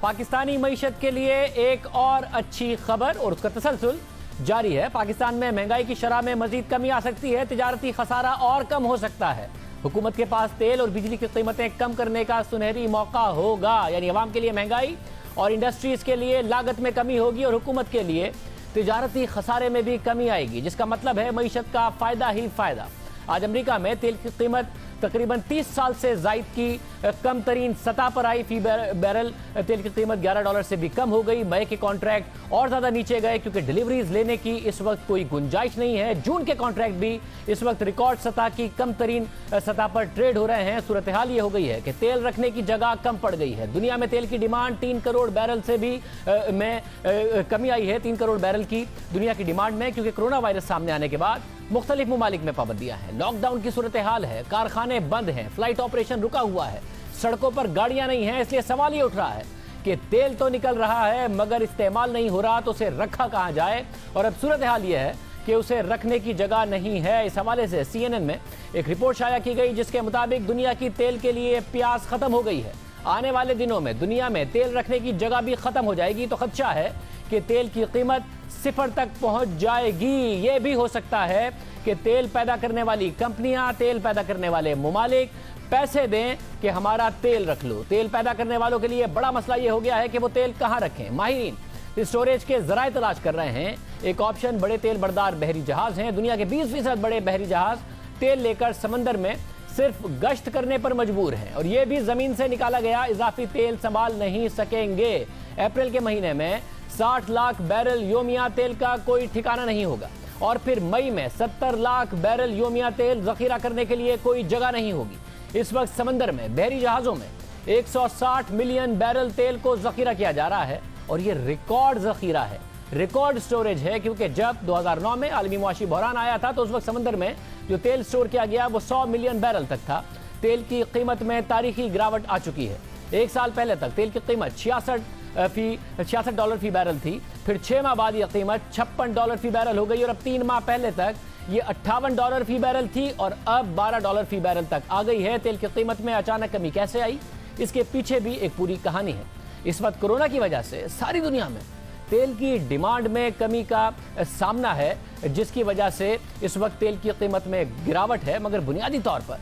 पाकिस्तानी मईशत के लिए एक और अच्छी खबर और उसका तसलसल जारी है। पाकिस्तान में महंगाई की शरह में मजीद कमी आ सकती है, तिजारती खसारा और कम हो सकता है। हुकूमत के पास तेल और बिजली की कीमतें कम करने का सुनहरी मौका होगा, यानी अवाम के लिए महंगाई और इंडस्ट्रीज के लिए लागत में कमी होगी और हुकूमत के लिए तिजारती खसारे में भी कमी आएगी, जिसका मतलब है मईशत का फायदा ही फायदा। आज अमेरिका में तेल की कीमत तकरीबन 30 साल से जायद की कम तरीन सतह पर आई। फी बैरल तेल की कीमत $11 से भी कम हो गई। मई के कॉन्ट्रैक्ट और ज्यादा नीचे गए क्योंकि डिलीवरीज लेने की इस वक्त कोई गुंजाइश नहीं है। जून के कॉन्ट्रैक्ट भी इस वक्त रिकॉर्ड सतह की कम तरीन सतह पर ट्रेड हो रहे हैं। सूरत हाल ये हो गई है कि तेल रखने की जगह कम पड़ गई है। दुनिया में तेल की डिमांड 3 करोड़ बैरल से भी कमी आई है। 3 करोड़ बैरल की दुनिया की डिमांड में, क्योंकि कोरोना वायरस सामने आने के बाद मुख्तलिफ मुमालिक में पाबंदियां हैं, लॉकडाउन की सूरत हाल है, कारखाने बंद हैं, फ्लाइट ऑपरेशन रुका हुआ है, सड़कों पर गाड़ियां नहीं हैं। इसलिए सवाल ये उठ रहा है कि तेल तो निकल रहा है मगर इस्तेमाल नहीं हो रहा, तो उसे रखा कहां जाए। और अब सूरत हाल ये है कि उसे रखने की जगह नहीं है। इस हवाले से CNN में एक रिपोर्ट शाया की गई जिसके मुताबिक दुनिया की तेल के लिए प्यास खत्म हो गई है। आने वाले दिनों में दुनिया में तेल रखने की जगह भी खत्म हो जाएगी, तो खदशा है कि तेल की कीमत 0 तक पहुंच जाएगी। ये भी हो सकता है कि तेल पैदा करने वाली कंपनियां, तेल पैदा करने वाले मुमालिक पैसे दें कि हमारा तेल रख लो। तेल पैदा करने वालों के लिए बड़ा मसला ये हो गया है कि वो तेल कहां रखें। माहिरीन स्टोरेज के जराए तलाश कर रहे हैं। एक ऑप्शन बड़े तेल बरदार बहरी जहाज हैं। दुनिया के 20% बड़े बहरी जहाज तेल लेकर समंदर में सिर्फ गश्त करने पर मजबूर हैं और ये भी जमीन से निकाला गया इजाफी तेल संभाल नहीं सकेंगे। अप्रैल के महीने में 60 लाख बैरल योमिया तेल का कोई ठिकाना नहीं होगा और फिर मई में 70 लाख बैरल योमिया तेल जखीरा करने के लिए कोई जगह नहीं होगी। इस वक्त समंदर में बहरी जहाजों में 160 मिलियन बैरल तेल को जखीरा किया जा रहा है और ये रिकॉर्ड जखीरा है, रिकॉर्ड स्टोरेज है, क्योंकि जब 2009 में आलमी मुआशी बहरान आया था तो उस वक्त समंदर में जो तेल स्टोर किया गया वो 100 मिलियन बैरल तक था। तेल की कीमत में तारीखी गिरावट आ चुकी है। एक साल पहले तक तेल की कीमत $66 फी बैरल थी, फिर 6 माह बाद यह कीमत $56 फी बैरल हो गई और अब 3 माह पहले तक ये $58 फी बैरल थी और अब $12 फी बैरल तक आ गई है। तेल की कीमत में अचानक कमी कैसे आई, इसके पीछे भी एक पूरी कहानी है। इस वक्त कोरोना की वजह से सारी दुनिया में तेल की डिमांड में कमी का सामना है, जिसकी वजह से इस वक्त तेल की कीमत में गिरावट है। मगर बुनियादी तौर पर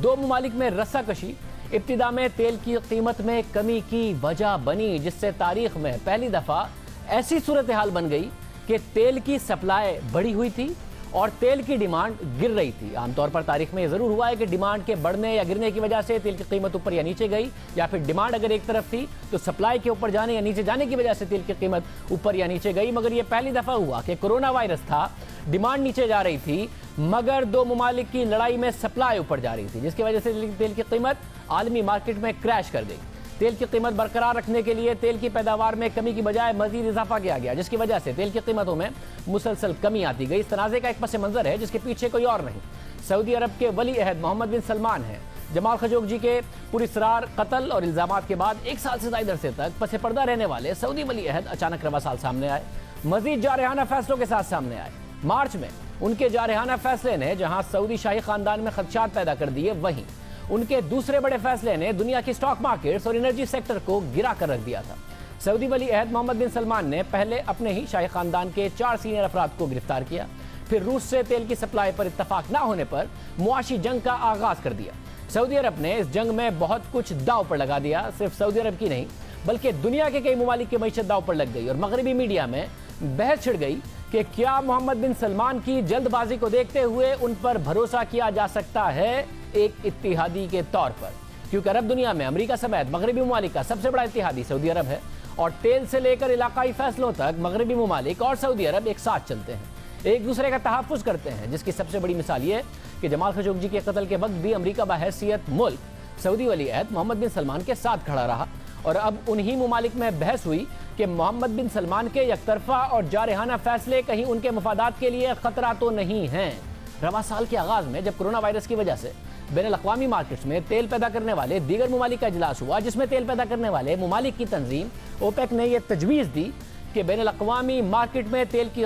2 मुमालिक में रस्साकशी इब्तिदा में तेल की कीमत में कमी की वजह बनी, जिससे तारीख में पहली दफा ऐसी सूरत हाल बन गई कि तेल की सप्लाई बढ़ी हुई थी और तेल की डिमांड गिर रही थी। आमतौर पर तारीख में यह जरूर हुआ है कि डिमांड के बढ़ने या गिरने की वजह से तेल की कीमत ऊपर या नीचे गई, या फिर डिमांड अगर एक तरफ थी तो सप्लाई के ऊपर जाने या नीचे जाने की वजह से तेल की कीमत ऊपर या नीचे गई। मगर यह पहली दफा हुआ कि कोरोना वायरस था, डिमांड नीचे जा रही थी मगर 2 मुमालिक की लड़ाई में सप्लाई ऊपर जा रही थी, जिसकी वजह से तेल की कीमत आलमी मार्केट में क्रैश कर गई। तेल की कीमत बरकरार रखने के लिए तेल की पैदावार में कमी की बजाय मजीद इजाफा किया गया, जिसकी वजह से तेल की कीमतों में मुसलसल कमी आती गई। इस तनाज़े का एक पस मंजर है जिसके पीछे कोई और नहीं, सऊदी अरब के वली अहद मोहम्मद बिन सलमान हैं। जमाल खशोगी के पुरस्रार कत्ल और इल्जामात के बाद 1 साल से ज्यादा अरसे तक पसे पर्दा रहने वाले सऊदी वली अहद अचानक रवा साल सामने आए, मजीद जारहाना फैसलों के साथ सामने आए। मार्च में उनके जारहाना फैसले ने जहां सऊदी शाही खानदान में खदशात पैदा कर दिए, वहीं उनके दूसरे बड़े फैसले ने दुनिया की स्टॉक मार्केट्स और एनर्जी सेक्टर को गिरा कर रख दिया था। सऊदी वली अहद मोहम्मद बिन सलमान ने पहले अपने ही शाही खानदान के 4 सीनियर अफराद को गिरफ्तार किया, फिर रूस से तेल की सप्लाई पर इत्तफाक न होने पर मुआशी जंग का आगाज कर दिया। सऊदी अरब ने इस जंग में बहुत कुछ दांव पर लगा दिया। सिर्फ सऊदी अरब की नहीं बल्कि दुनिया के कई मुमालिक की मईशत दांव पर लग गई और मगरबी मीडिया में बहस छिड़ गई कि क्या मोहम्मद बिन सलमान की जल्दबाजी को देखते हुए उन पर भरोसा किया जा सकता है एक इत्तिहादी के तौर पर, क्योंकि अरब दुनिया में अमेरिका समेत मगरबी मुमालिक का सबसे बड़ा इत्तिहादी सऊदी अरब है और तेल से लेकर इलाकाई फैसलों तक मगरबी मुमालिक और सऊदी अरब एक साथ चलते हैं, एक दूसरे का तहफ़्फ़ुज़ करते हैं। जिसकी सबसे बड़ी मिसाल ये कि जमाल खशोगी के कत्ल के वक्त भी अमेरिका बहैसियत मुल्क सऊदी वली अहद मोहम्मद बिन सलमान के साथ खड़ा रहा और अब उन्हीं मुमालिक में बहस हुई कि मोहम्मद बिन सलमान के यकतरफा और जारहाना फैसले कहीं उनके मफादात के लिए खतरा तो नहीं है। रवा साल के आगाज में जब कोरोना वायरस की वजह से बैनुल अक़वामी मार्केट्स में तेल पैदा करने वाले दीगर मुमालिक का इजलास हुआ, जिसमें तेल पैदा करने वाले मुमालिक की तंजीम ओपेक ने यह तजवीज़ दी कि बैनुल अक़वामी मार्केट में तेल की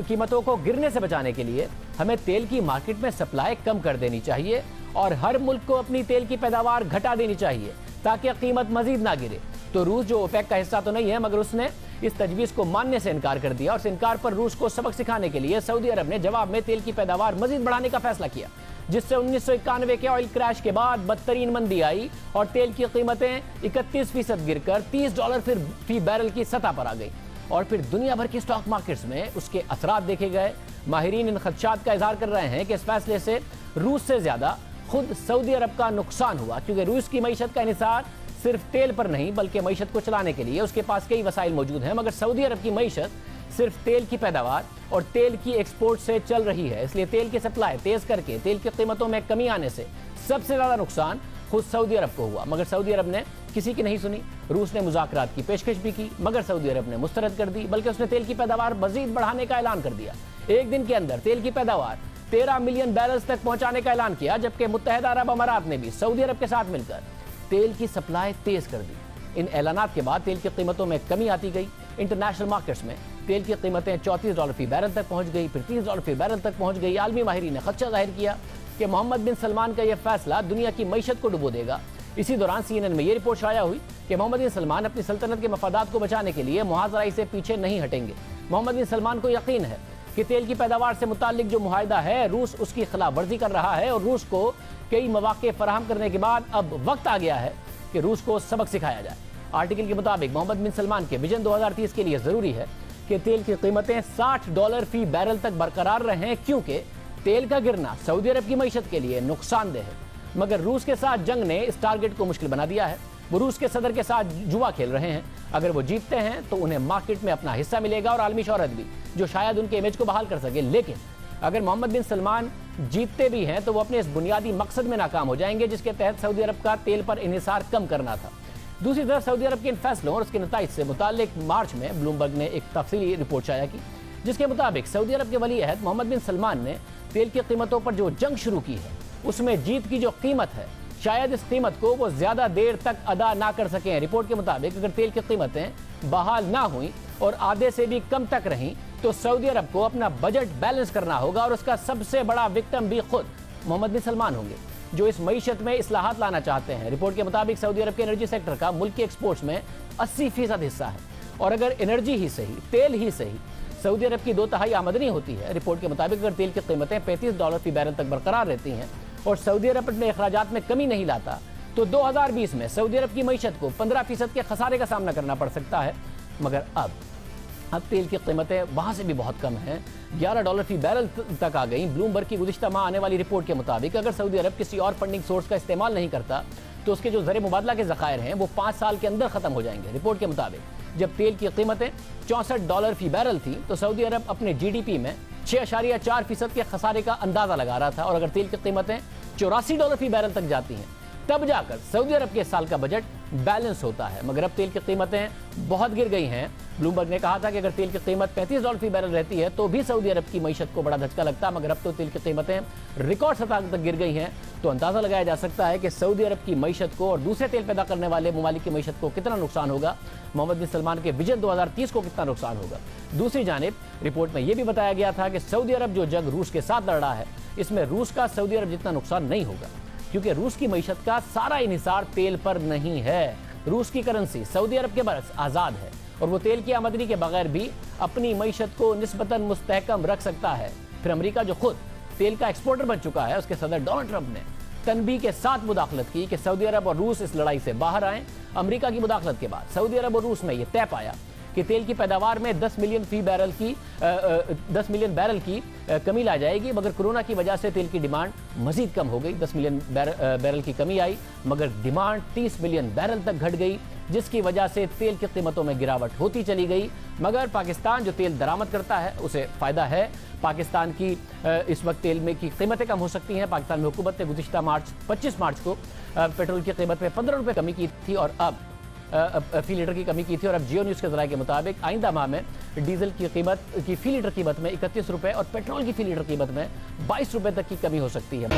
कीमतों को गिरने से बचाने के लिए हमें तेल की मार्केट में सप्लाई कम कर देनी चाहिए और हर मुल्क को अपनी तेल की पैदावार घटा देनी चाहिए ताकि कीमत मजीद ना गिरे। तो रूस जो ओपेक का हिस्सा तो नहीं है, मगर उसने इस तजवीज़ को मानने से इनकार कर दिया और इस इनकार पर रूस को सबक सिखाने के लिए सऊदी अरब ने जवाब में तेल की पैदावार मजीद बढ़ाने का फैसला किया, जिससे 1991 के ऑयल क्रैश के बाद बदतरीन मंदी आई और तेल की कीमतें 31% गिरकर $30 फी बैरल की सतह पर आ गई और फिर दुनिया भर की स्टॉक मार्केट्स में उसके असरात देखे गए। माहिरीन इन खदशात का इजहार कर रहे हैं कि इस फैसले से रूस से ज्यादा खुद सऊदी अरब का नुकसान हुआ, क्योंकि रूस की मईशत का इन्हिसार सिर्फ तेल पर नहीं बल्कि मईशत को चलाने के लिए उसके पास कई वसाइल मौजूद हैं, मगर सऊदी अरब की मईशत सिर्फ तेल की पैदावार और तेल की एक्सपोर्ट से चल रही है। इसलिए तेल की सप्लाई तेज करके तेल की कीमतों में कमी आने से सबसे ज्यादा नुकसान खुद सऊदी अरब को हुआ, मगर सऊदी अरब ने किसी की नहीं सुनी। रूस ने मुज़ाकरात की पेशकश भी की, मगर सऊदी अरब ने मुस्तरद कर दी, बल्कि उसने तेल की पैदावार मजीद बढ़ाने का ऐलान कर दिया। एक दिन के अंदर तेल की पैदावार 13 मिलियन बैरल्स तक पहुंचाने का ऐलान किया, जबकि मुत्तहिदा अरब अमारात ने भी सऊदी अरब के साथ मिलकर तेल की सप्लाई तेज कर दी। इन ऐलानात के बाद तेल की कीमतों में कमी आती गई। इंटरनेशनल मार्केट्स में तेल की कीमतें $34 फी बैरल तक पहुंच गई, फिर $30 फी बैरल तक पहुंच गई। आलमी माहिरीन ने खदशा जाहिर किया कि मोहम्मद बिन सलमान का यह फैसला दुनिया की मईशत को डुबो देगा। इसी दौरान CNN में यह रिपोर्ट शाया हुई कि मोहम्मद बिन सलमान अपनी सल्तनत के मफादात को बचाने के लिए मुहाजराई से पीछे नहीं हटेंगे। मोहम्मद बिन सलमान को यकीन है कि तेल की पैदावार से मुताल्लिक जो मुआहिदा है रूस उसकी खिलाफ वर्जी कर रहा है और रूस को कई मौके फराहम करने के बाद अब वक्त आ गया है कि रूस को सबक सिखाया जाए। आर्टिकल के मुताबिक मोहम्मद बिन सलमान के विजन 2030 के लिए जरूरी है कि तेल की कीमतें $60 फी बैरल तक बरकरार रहें, क्योंकि तेल का गिरना सऊदी अरब की मईशत के लिए नुकसानदेह है। मगर रूस के साथ जंग ने इस टारगेट को मुश्किल बना दिया है। वो रूस के सदर के साथ जुआ खेल रहे हैं। अगर वो जीतते हैं तो उन्हें मार्केट में अपना हिस्सा मिलेगा और आलमी शोहरत भी, जो शायद उनके इमेज को बहाल कर सके। लेकिन अगर मोहम्मद बिन सलमान जीतते भी हैं तो वो अपने इस बुनियादी मकसद में नाकाम हो जाएंगे, जिसके तहत सऊदी अरब का तेल पर इन्हिसार कम करना था। दूसरी तरफ सऊदी अरब के इन फैसलों और उसके नताइज से मुताल्लिक मार्च में ब्लूमबर्ग ने एक तफसीली रिपोर्ट शाया की, जिसके मुताबिक सऊदी अरब के वली अहद मोहम्मद बिन सलमान ने तेल की कीमतों पर जो जंग शुरू की है उसमें जीत की जो कीमत है, शायद इस कीमत को वो ज्यादा देर तक अदा ना कर सकें। रिपोर्ट के मुताबिक अगर तेल की कीमतें बहाल ना हुई और आधे से भी कम तक रहीं तो सऊदी अरब को अपना बजट बैलेंस करना होगा और उसका सबसे बड़ा विक्टिम भी खुद मोहम्मद बिन सलमान होंगे, जो इस मईशत में इस्लाहात लाना चाहते हैं। रिपोर्ट के मुताबिक सऊदी अरब के एनर्जी सेक्टर का मुल्क के एक्सपोर्ट्स में 80% हिस्सा है और अगर एनर्जी ही सही, तेल ही सही सऊदी अरब की 2/3 आमदनी होती है। रिपोर्ट के मुताबिक अगर तेल की कीमतें $35 फी बैरल तक बरकरार रहती हैं और सऊदी अरब अपने अखराजात में कमी नहीं लाता तो 2020 में सऊदी अरब की मईशत को 15% के खसारे का सामना करना पड़ सकता है। मगर अब तेल की कीमतें वहाँ से भी बहुत कम हैं, $11 फी बैरल तक आ गई। ब्लूमबर्ग की गुज़िश्ता माह आने वाली रिपोर्ट के मुताबिक अगर सऊदी अरब किसी और फंडिंग सोर्स का इस्तेमाल नहीं करता तो उसके जो ज़र मुबादला के ज़खायर हैं वो 5 साल के अंदर ख़त्म हो जाएंगे। रिपोर्ट के मुताबिक जब तेल की कीमतें $64 फी बैरल थी तो सऊदी अरब अपने GDP में 6.4% के खसारे का अंदाज़ा लगा रहा था और अगर तेल की कीमतें $84 फी बैरल तक जाती हैं तब जाकर सऊदी अरब के साल का बजट बैलेंस होता है। मगर अब तेल की कीमतें बहुत गिर गई हैं। ब्लूमबर्ग ने कहा था कि अगर तेल की कीमत $35 फी बैरल रहती है तो भी सऊदी अरब की मईशत को बड़ा धचका लगता, मगर अब तो तेल की कीमतें रिकॉर्ड सतह तक गिर गई हैं तो अंदाज़ा लगाया जा सकता है कि सऊदी अरब की मईशत को और दूसरे तेल पैदा करने वाले ममालिक की मईशत को कितना नुकसान होगा, मोहम्मद बिन सलमान के विजन 2030 को कितना नुकसान होगा। दूसरी जानिब रिपोर्ट में यह भी बताया गया था कि सऊदी अरब जो जंग रूस के साथ लड़ रहा है इसमें रूस का सऊदी अरब जितना नुकसान नहीं होगा, क्योंकि रूस की मईशत का सारा इन्हिसार तेल पर नहीं है। रूस की करेंसी सऊदी अरब के बरस आज़ाद है और वो तेल की आमदनी के बगैर भी अपनी मईशत को निस्बतन मुस्तहकम रख सकता है। फिर अमेरिका जो खुद तेल का एक्सपोर्टर बन चुका है, उसके सदर डोनाल्ड ट्रंप ने तनबीह के साथ मुदाखलत की कि सऊदी अरब और रूस इस लड़ाई से बाहर आएं। अमेरिका की मुदाखलत के बाद सऊदी अरब और रूस में यह तय पाया कि तेल की पैदावार में 10 मिलियन बैरल की कमी ला जाएगी, मगर कोरोना की वजह से तेल की डिमांड मजीद कम हो गई। 10 मिलियन बैरल की कमी आई मगर डिमांड 30 मिलियन बैरल तक घट गई, जिसकी वजह से तेल की कीमतों में गिरावट होती चली गई। मगर पाकिस्तान जो तेल दरामद करता है उसे फ़ायदा है। पाकिस्तान की इस वक्त तेल में की कीमतें कम हो सकती हैं। पाकिस्तान में हुकूमत ने गुज़िश्ता 25 मार्च को पेट्रोल की कीमत में ₹15 कमी की थी और अब फी लीटर की कमी की थी और अब जियो न्यूज़ के ज़राए के मुताबिक आइंदा माह में डीजल की कीमत की फी लीटर कीमत में ₹31 और पेट्रोल की फी लीटर कीमत में ₹22 तक की कमी हो सकती है।